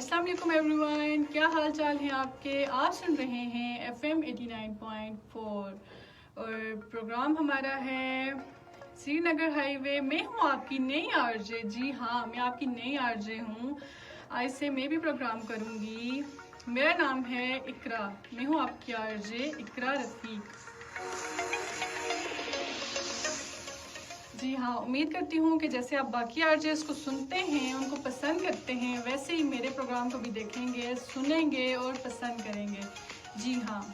अस्सलाम वालेकुम एवरीवन, क्या हाल चाल है आपके। आप सुन रहे हैं FM 89.4 और प्रोग्राम हमारा है श्रीनगर हाईवे। मैं हूँ आपकी नई आरजे। जी हाँ, मैं आपकी नई आरजे हूँ। आज से मैं भी प्रोग्राम करूँगी। मेरा नाम है इकरा। मैं हूँ आपकी आरजे इकरा रफीक। जी हाँ, उम्मीद करती हूँ कि जैसे आप बाकी आरजेस को सुनते हैं, उनको पसंद करते हैं, वैसे ही मेरे प्रोग्राम को भी देखेंगे, सुनेंगे और पसंद करेंगे। जी हाँ।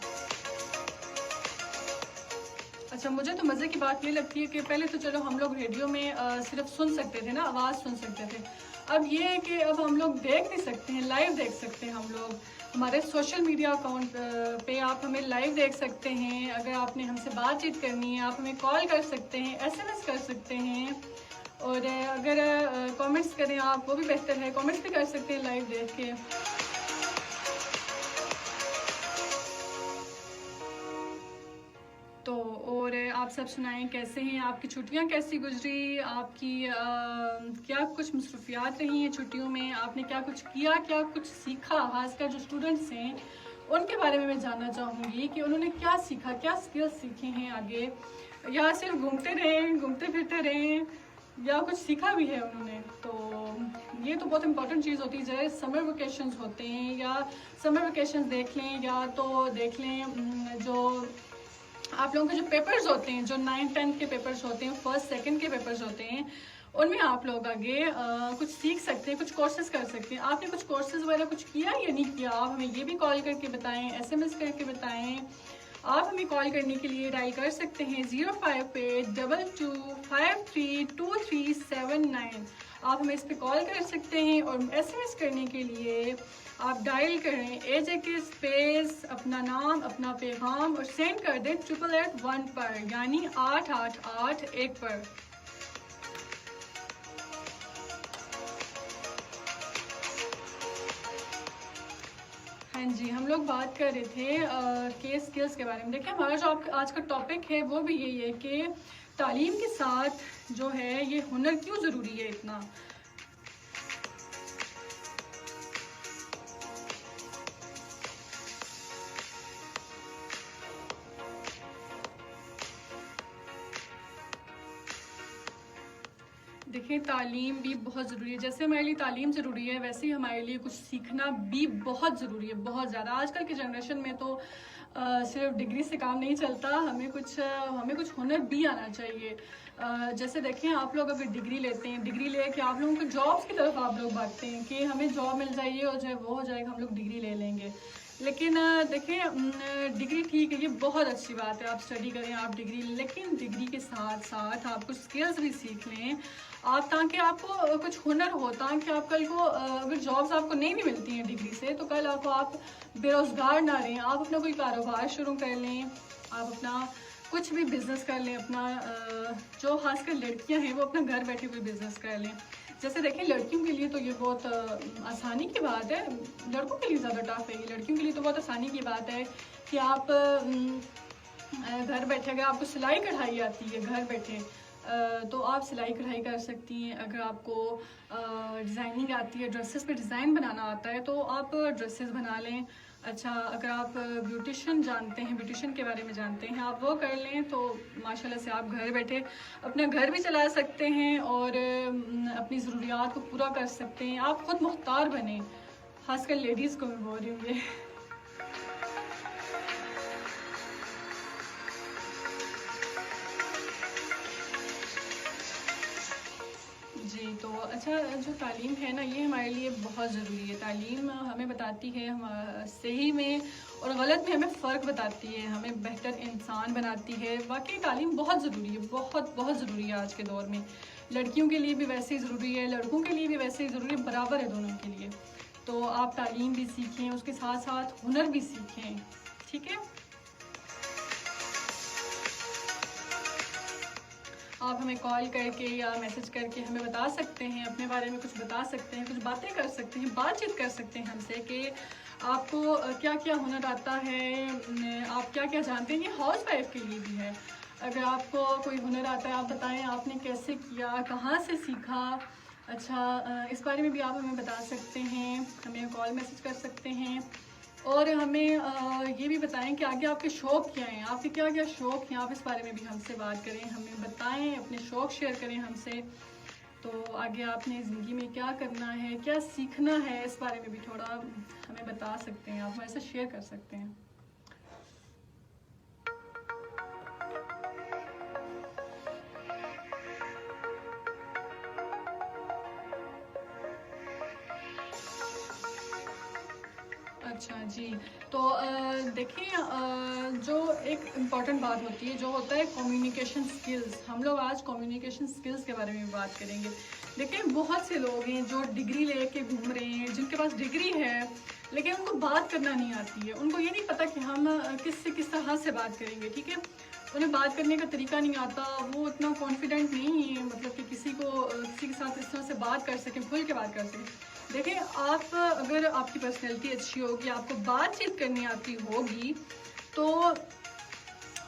अच्छा, मुझे तो मज़े की बात ये लगती है कि पहले तो चलो हम लोग रेडियो में सिर्फ सुन सकते थे ना, आवाज़ सुन सकते थे। अब ये है कि अब हम लोग देख नहीं सकते हैं, लाइव देख सकते हैं। हम लोग हमारे सोशल मीडिया अकाउंट पे आप हमें लाइव देख सकते हैं। अगर आपने हमसे बातचीत करनी है, आप हमें कॉल कर सकते हैं, SMS कर सकते हैं। और अगर कमेंट्स करें आप, वो भी बेहतर है, कमेंट्स भी कर सकते हैं लाइव देख के। तो और आप सब सुनाएं, कैसे हैं, आपकी छुट्टियां कैसी गुजरी, आपकी क्या कुछ मसरूफियात रही हैं छुट्टियों में, आपने क्या कुछ किया, क्या कुछ सीखा। खासकर जो स्टूडेंट्स हैं उनके बारे में मैं जानना चाहूँगी कि उन्होंने क्या सीखा, क्या स्किल्स सीखे हैं आगे, या सिर्फ घूमते रहें, घूमते फिरते रहें, या कुछ सीखा भी है उन्होंने। तो ये तो बहुत इंपॉर्टेंट चीज़ होती है। जैसे समर वेकेशंस होते हैं, या समर वेकेशंस देख लें, या तो देख लें जो आप लोगों के जो पेपर्स होते हैं, जो 9th-10th के पेपर्स होते हैं, 1st-2nd के पेपर्स होते हैं, उनमें आप लोग आगे कुछ सीख सकते हैं, कुछ कोर्सेज कर सकते हैं। आपने कुछ कोर्सेज वगैरह कुछ किया या नहीं किया, आप हमें ये भी कॉल करके बताएं, SMS करके बताएं। आप हमें कॉल करने के लिए डायल कर सकते हैं 0582253239। आप हमें इस पर कॉल कर सकते हैं। और SMS करने के लिए आप डायल करें AJK स्पेस अपना नाम, अपना पैगाम और सेंड कर दें 8881 पर, यानी 8881 पर। हाँ जी, हम लोग बात कर रहे थे केस स्किल्स के बारे में। देखिए, हमारा जो आज का टॉपिक है वो भी यही है कि तालीम के साथ जो है ये हुनर क्यों ज़रूरी है इतना। देखिए, तालीम भी बहुत ज़रूरी है। जैसे हमारे लिए तालीम ज़रूरी है, वैसे ही हमारे लिए कुछ सीखना भी बहुत ज़रूरी है, बहुत ज़्यादा। आजकल की जनरेशन में तो सिर्फ डिग्री से काम नहीं चलता, हमें कुछ हुनर भी आना चाहिए। जैसे देखें, आप लोग अगर डिग्री लेते हैं, डिग्री लेके आप लोगों को जॉब्स की तरफ आप लोग भागते हैं कि हमें जॉब मिल जाइए और जो वो हो जाएगा, हम लोग डिग्री ले लेंगे। लेकिन देखें, डिग्री ठीक है, ये बहुत अच्छी बात है, आप स्टडी करें, आप डिग्री, लेकिन डिग्री के साथ साथ आप कुछ स्किल्स भी सीख लें आप, ताकि आपको कुछ हुनर हो, ताकि आप कल को अगर जॉब्स आपको नहीं भी मिलती हैं डिग्री से, तो कल आपको आप बेरोज़गार ना रहें। आप अपना कोई कारोबार शुरू कर लें, आप अपना कुछ भी बिज़नेस कर लें अपना। जो खासकर लड़कियां हैं वो अपना घर बैठे कोई बिज़नेस कर लें। जैसे देखें, लड़कियों के लिए तो ये बहुत आसानी की बात है, लड़कों के लिए ज़्यादा टफ है। लड़कियों के लिए तो बहुत आसानी की बात है कि आप घर बैठे, अगर आपको सिलाई कढ़ाई आती है घर बैठे, तो आप सिलाई कढ़ाई कर सकती हैं। अगर आपको डिज़ाइनिंग आती है, ड्रेसेस पे डिज़ाइन बनाना आता है, तो आप ड्रेसेस बना लें। अच्छा, अगर आप ब्यूटिशन जानते हैं, ब्यूटिशन के बारे में जानते हैं, आप वो कर लें, तो माशाल्लाह से आप घर बैठे अपना घर भी चला सकते हैं और अपनी ज़रूरियात को पूरा कर सकते हैं। आप खुद मुख्तार बने, खासकर लेडीज़ को मैं बोल रही हूँ ये। जी, तो अच्छा, जो तालीम है ना, ये हमारे लिए बहुत ज़रूरी है। तालीम हमें बताती है हम सही में और गलत में, हमें फ़र्क बताती है, हमें बेहतर इंसान बनाती है। वाकई तालीम बहुत ज़रूरी है, बहुत बहुत ज़रूरी है आज के दौर में। लड़कियों के लिए भी वैसे ही ज़रूरी है, लड़कों के लिए भी वैसे ही ज़रूरी है, बराबर है दोनों के लिए। तो आप तालीम भी सीखें, उसके साथ साथ हुनर भी सीखें, ठीक है। आप हमें कॉल करके या मैसेज करके हमें बता सकते हैं, अपने बारे में कुछ बता सकते हैं, कुछ बातें कर सकते हैं, बातचीत कर सकते हैं हमसे कि आपको क्या क्या हुनर आता है, आप क्या क्या जानते हैं। ये हाउस वाइफ के लिए भी है। अगर आपको कोई हुनर आता है, आप बताएं आपने कैसे किया, कहाँ से सीखा, अच्छा, इस बारे में भी आप हमें बता सकते हैं, हमें कॉल मैसेज कर सकते हैं और हमें ये भी बताएं कि आगे आपके शौक़ क्या हैं, आपके क्या क्या शौक़ हैं, आप इस बारे में भी हमसे बात करें, हमें बताएं, अपने शौक़ शेयर करें हमसे। तो आगे आपने ज़िंदगी में क्या करना है, क्या सीखना है, इस बारे में भी थोड़ा हमें बता सकते हैं, आप हमारे साथ शेयर कर सकते हैं। अच्छा जी, तो देखिए, जो एक इम्पॉर्टेंट बात होती है, जो होता है कम्युनिकेशन स्किल्स। हम लोग आज कम्युनिकेशन स्किल्स के बारे में बात करेंगे। देखिए, बहुत से लोग हैं जो डिग्री लेके घूम रहे हैं, जिनके पास डिग्री है लेकिन उनको बात करना नहीं आती है। उनको ये नहीं पता कि हम किस तरह से बात करेंगे, ठीक है। उन्हें बात करने का तरीका नहीं आता, वो इतना कॉन्फिडेंट नहीं है, मतलब कि किसी के साथ इस तरह से बात कर सकें, खुल के बात कर सकें। देखिए, आप अगर आपकी पर्सनैलिटी अच्छी होगी, आपको बातचीत करनी आती होगी, तो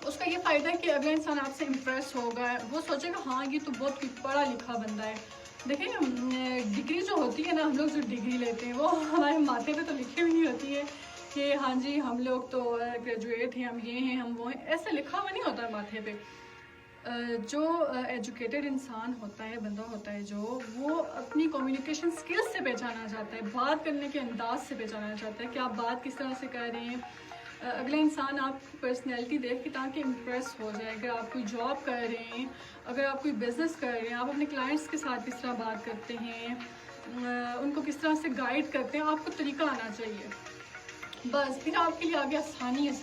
उसका ये फ़ायदा है कि अगला इंसान आपसे इम्प्रेस होगा, वो सोचेगा हाँ ये तो बहुत पढ़ा लिखा बंदा है। देखिए, डिग्री जो होती है ना, हम लोग जो डिग्री लेते हैं वो हमारे माथे पे तो लिखी हुई नहीं होती है कि हाँ जी हम लोग तो ग्रेजुएट हैं, हम ये हैं, हम वो हैं, ऐसे लिखा हुआ नहीं होता माथे पे। जो एजुकेटेड इंसान होता है, बंदा होता है जो, वो अपनी कम्युनिकेशन स्किल्स से पहचाना जाता है, बात करने के अंदाज से पहचाना जाता है कि आप बात किस तरह से कर रहे हैं। अगला इंसान आपकी पर्सनैलिटी देख के ताकि इम्प्रेस हो जाए। अगर आप कोई जॉब कर रहे हैं, अगर आप कोई बिज़नेस कर रहे हैं, आप अपने क्लाइंट्स के साथ किस तरह बात करते हैं, उनको किस तरह से गाइड करते हैं, आपको तरीका आना चाहिए, बस फिर आपके लिए आगे आसानी है।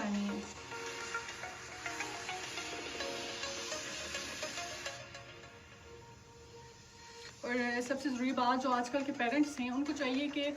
और सबसे ज़रूरी बात, जो आजकल के पेरेंट्स हैं, उनको चाहिए कि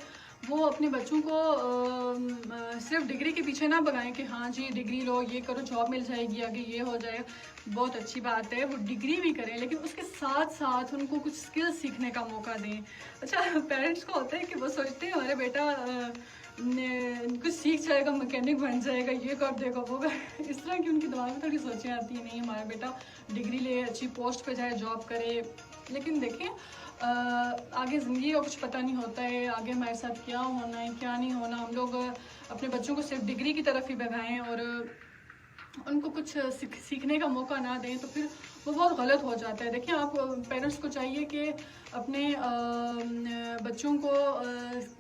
वो अपने बच्चों को सिर्फ डिग्री के पीछे ना भगाएं कि हाँ जी डिग्री लो, ये करो, जॉब मिल जाएगी, आगे ये हो जाएगा। बहुत अच्छी बात है, वो डिग्री भी करें, लेकिन उसके साथ साथ उनको कुछ स्किल्स सीखने का मौका दें। अच्छा, पेरेंट्स को होता है कि वो सोचते हैं हमारे बेटा कुछ सीख जाएगा, मैकेनिक बन जाएगा, ये कर देगा, वो कर इस तरह की उनके दिमाग में थोड़ी सोचें आती हैं। नहीं, हमारा बेटा डिग्री ले, अच्छी पोस्ट पे जाए, जॉब करे। लेकिन देखें, आगे ज़िंदगी का कुछ पता नहीं होता है, आगे हमारे साथ क्या होना है क्या नहीं होना। हम लोग अपने बच्चों को सिर्फ डिग्री की तरफ ही भगाएं और उनको कुछ सीखने का मौका ना दें, तो फिर वो बहुत गलत हो जाता है। देखिए, आप पेरेंट्स को चाहिए कि अपने बच्चों को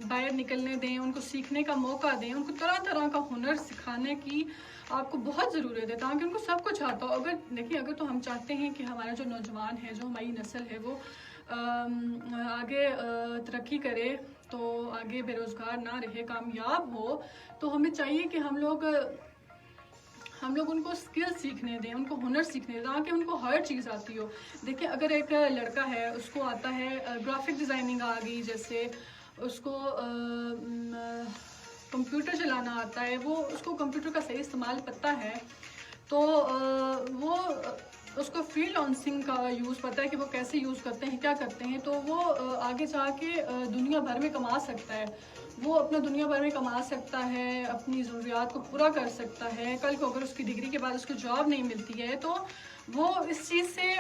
बाहर निकलने दें, उनको सीखने का मौका दें, उनको तरह तरह का हुनर सिखाने की आपको बहुत ज़रूरत है, ताकि उनको सब कुछ आता हो। अगर देखिए, अगर तो हम चाहते हैं कि हमारा जो नौजवान है, जो हमारी नस्ल है, वो आगे तरक्की करे, तो आगे बेरोज़गार ना रहे, कामयाब हो, तो हमें चाहिए कि हम लोग उनको स्किल सीखने दें, उनको हुनर सीखने दें, ताकि उनको हर चीज़ आती हो। देखिए, अगर एक लड़का है, उसको आता है ग्राफिक डिज़ाइनिंग आ गई, जैसे उसको कंप्यूटर चलाना आता है, वो उसको कंप्यूटर का सही इस्तेमाल पता है, तो वो उसको फ्रीलांसिंग का यूज़ पता है कि वो कैसे यूज़ करते हैं, क्या करते हैं, तो वो आगे जाके दुनिया भर में कमा सकता है। वो अपना दुनिया भर में कमा सकता है, अपनी ज़रूरियात को पूरा कर सकता है। कल को अगर उसकी डिग्री के बाद उसको जॉब नहीं मिलती है, तो वो इस चीज़ से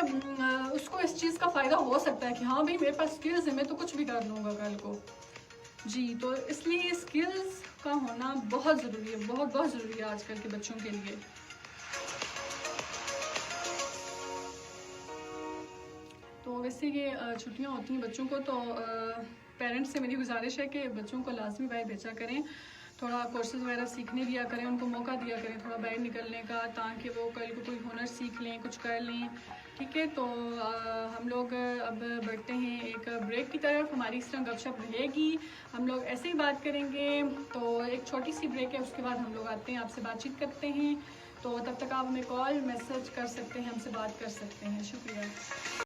उसको इस चीज़ का फ़ायदा हो सकता है कि हाँ भाई, मेरे पास स्किल्स है, मैं तो कुछ भी कर लूँगा कल को। जी, तो इसलिए स्किल्स का होना बहुत ज़रूरी है, बहुत ज़रूरी है आजकल के बच्चों के लिए। तो वैसे ये छुट्टियाँ होती हैं बच्चों को, तो पेरेंट्स से मेरी गुजारिश है कि बच्चों को लाजमी बाहर भेजा करें, थोड़ा कोर्सेज़ वगैरह सीखने दिया करें, उनको मौका दिया करें थोड़ा बाहर निकलने का, ताकि वो कल को कोई हुनर सीख लें, कुछ कर लें। ठीक है, तो हम लोग अब बढ़ते हैं एक ब्रेक की तरफ। हमारी इस तरह गपशप रहेगी, हम लोग ऐसे ही बात करेंगे। तो एक छोटी सी ब्रेक है, उसके बाद हम लोग आते हैं, आपसे बातचीत करते हैं। तो तब तक आप हमें कॉल मैसेज कर सकते हैं, हमसे बात कर सकते हैं। शुक्रिया।